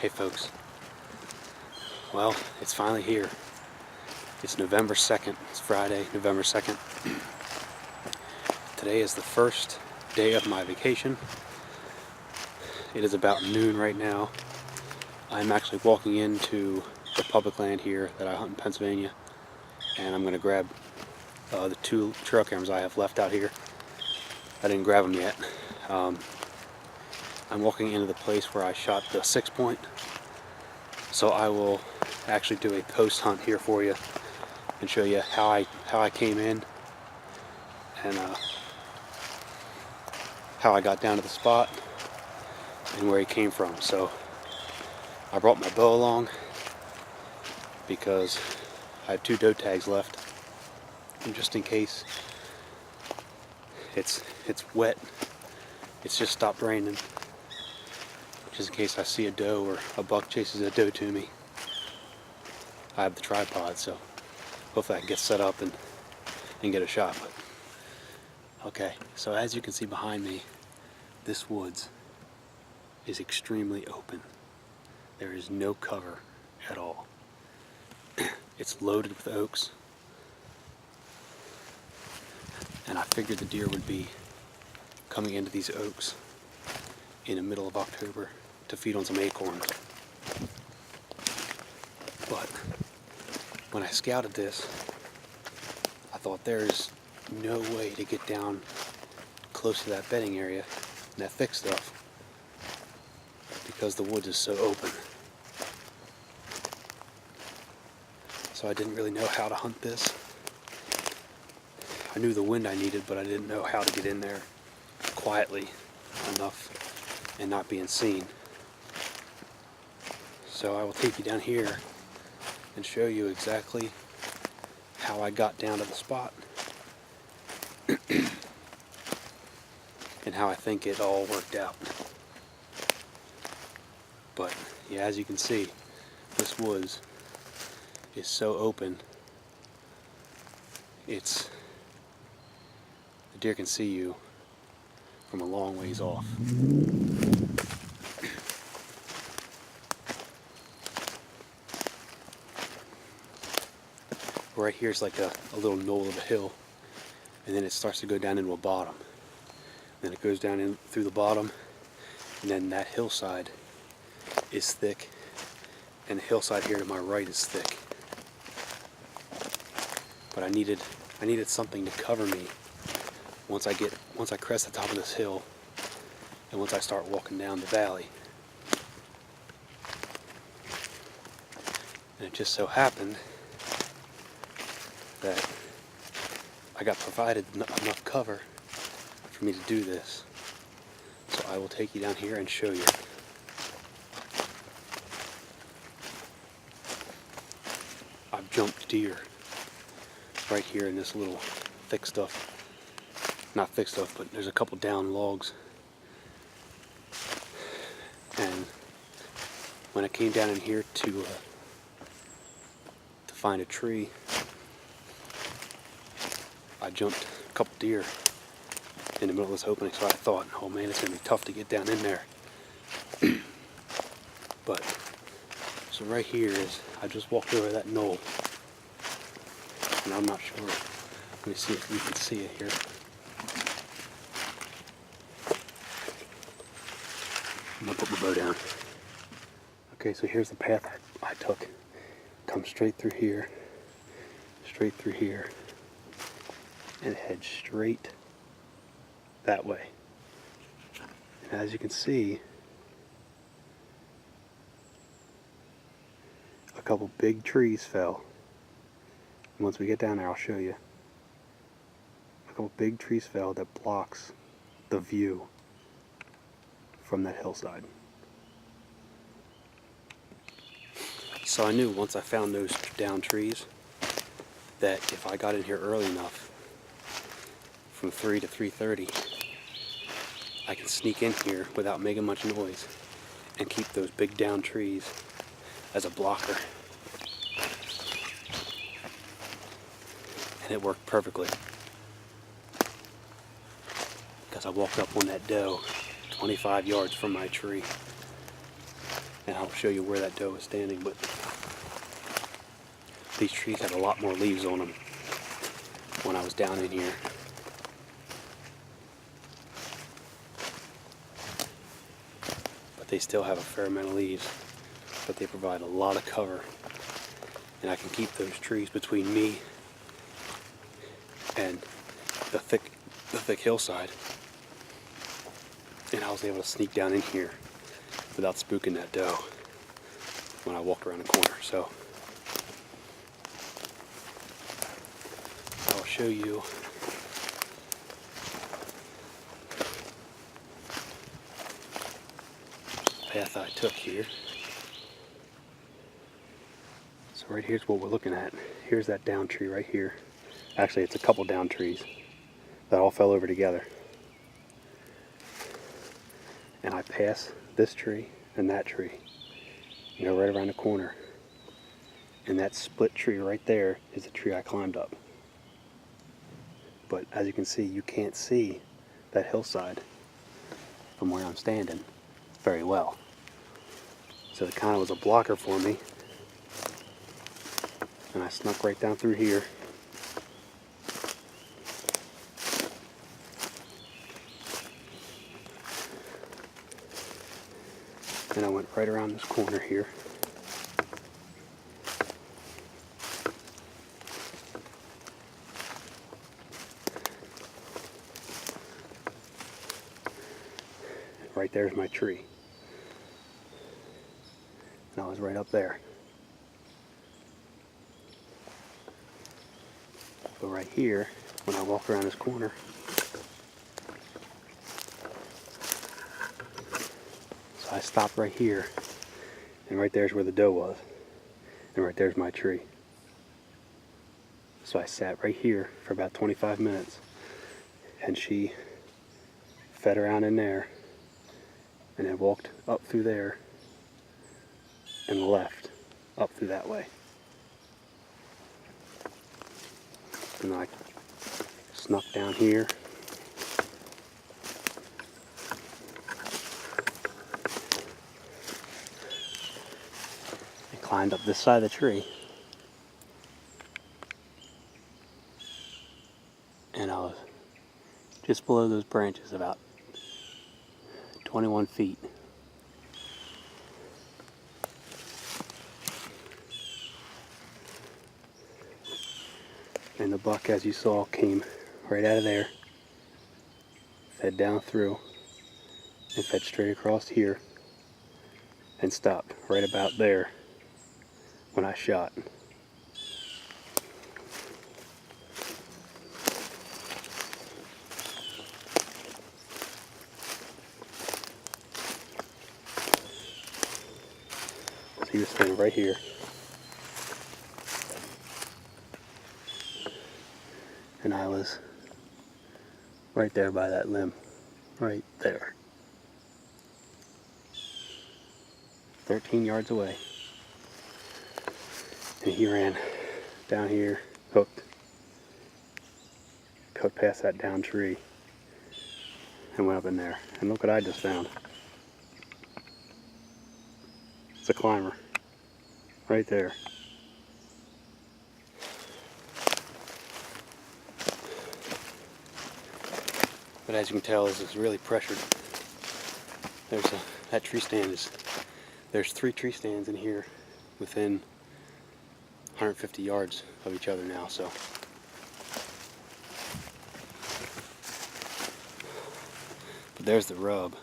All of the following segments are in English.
Hey folks, well, it's finally here. It's November 2nd, it's Friday, November 2nd. Today is the first day of my vacation. It is about noon right now. I'm actually walking into the public land here that I hunt in Pennsylvania, and I'm going to grab the 2 trail cameras I have left out here. I didn't grab them yet. I'm walking into the place where I shot the 6-point, so I will actually do a post hunt here for you and show you how I came in and how I got down to the spot and where he came from. So I brought my bow along because I have 2 doe tags left, and just in case it's wet, it's just stopped raining, just in case I see a doe or a buck chases a doe to me. I have the tripod, so hopefully I can get set up and get a shot. But okay, so as you can see behind me, this woods is extremely open. There is no cover at all. It's loaded with oaks, and I figured the deer would be coming into these oaks in the middle of October to feed on some acorns. But when I scouted this, I thought there's no way to get down close to that bedding area and that thick stuff because the woods is so open. So I didn't really know how to hunt this. I knew the wind I needed, but I didn't know how to get in there quietly enough and not being seen. So I will take you down here and show you exactly how I got down to the spot and how I think it all worked out. But yeah, as you can see, this woods is so open, the deer can see you from a long ways off. Right here is like a little knoll of a hill, and then it starts to go down into a bottom. Then it goes down in through the bottom, and then that hillside is thick, and the hillside here to my right is thick. But I needed something to cover me once I crest the top of this hill, and once I start walking down the valley. And it just so happened that I got provided enough cover for me to do this. So I will take you down here and show you. I've jumped deer right here in this little thick stuff. Not thick stuff, but there's a couple down logs. And when I came down in here to find a tree, I jumped a couple deer in the middle of this opening, so I thought, oh man, it's going to be tough to get down in there. But, so right here is, I just walked over that knoll, and I'm not sure, let me see if you can see it here. I'm going to put my bow down. Okay, so here's the path I took. Come straight through here, and head straight that way. And as you can see, a couple big trees fell. And once we get down there, I'll show you. A couple big trees fell that blocks the view from that hillside. So I knew once I found those down trees that if I got in here early enough, from 3 to 3:30, I can sneak in here without making much noise and keep those big down trees as a blocker. And it worked perfectly, because I walked up on that doe 25 yards from my tree. and I'll show you where that doe is standing. But these trees have a lot more leaves on them when I was down in here. But they still have a fair amount of leaves, but they provide a lot of cover, and I can keep those trees between me and the thick hillside. And I was able to sneak down in here without spooking that doe when I walked around the corner. So I'll show you the path I took here. So right here's what we're looking at. Here's that down tree right here. Actually, it's a couple down trees that all fell over together. And I pass this tree and that tree, you know, right around the corner. And that split tree right there is the tree I climbed up. But as you can see, you can't see that hillside from where I'm standing very well. So it kind of was a blocker for me. And I snuck right down through here. And I went right around this corner here. Right there's my tree. And I was right up there. But right here, when I walk around this corner, so I stopped right here, and right there's where the doe was, and right there's my tree. So I sat right here for about 25 minutes, and she fed around in there, and then walked up through there, and left up through that way. And I snuck down here. And climbed up this side of the tree. And I was just below those branches, about 21 feet. And the buck, as you saw, came right out of there, fed down through, and fed straight across here, and stopped right about there when I shot. So he was standing right here. And I was right there by that limb, right there. 13 yards away. And he ran down here, hooked past that down tree, and went up in there. And look what I just found. It's a climber, right there. But as you can tell, this is really pressured. That tree stand is, there's 3 tree stands in here within 150 yards of each other now, so. But there's the rub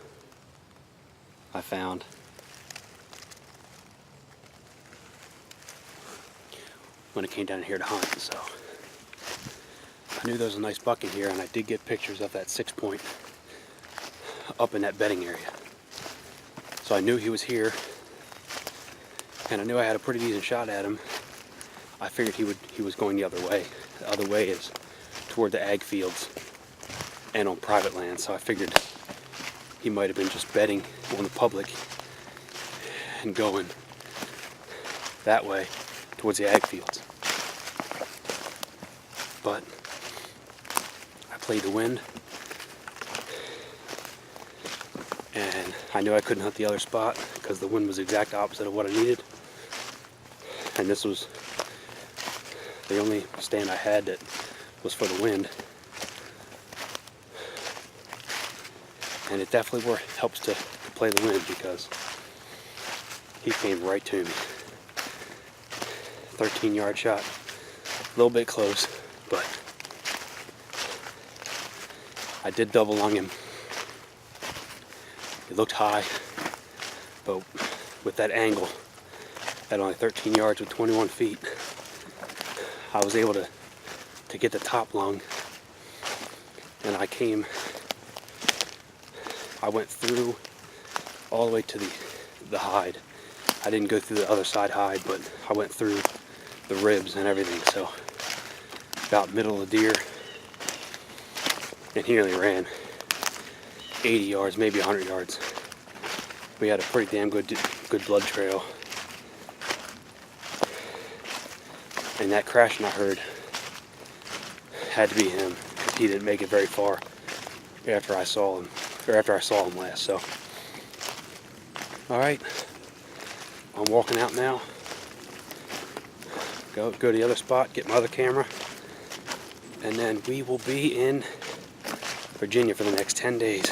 I found. When it came down here to hunt, so. I knew there was a nice buck in here, and I did get pictures of that 6-point up in that bedding area. So I knew he was here, and I knew I had a pretty decent shot at him. I figured he was going the other way. The other way is toward the ag fields and on private land, so I figured he might have been just bedding on the public and going that way towards the ag fields. But played the wind, and I knew I couldn't hunt the other spot because the wind was the exact opposite of what I needed. And this was the only stand I had that was for the wind. And it definitely helps to play the wind, because he came right to me. 13-yard shot, a little bit close, but I did double lung him. He looked high, but with that angle, at only 13 yards with 21 feet, I was able to get the top lung, and I went through all the way to the hide. I didn't go through the other side hide, but I went through the ribs and everything, so about middle of the deer, and he only ran 80 yards, maybe 100 yards. We had a pretty damn good blood trail. And that crashing I heard had to be him, because he didn't make it very far after I saw him last. So, all right, I'm walking out now. Go to the other spot, get my other camera, and then we will be in Virginia for the next 10 days.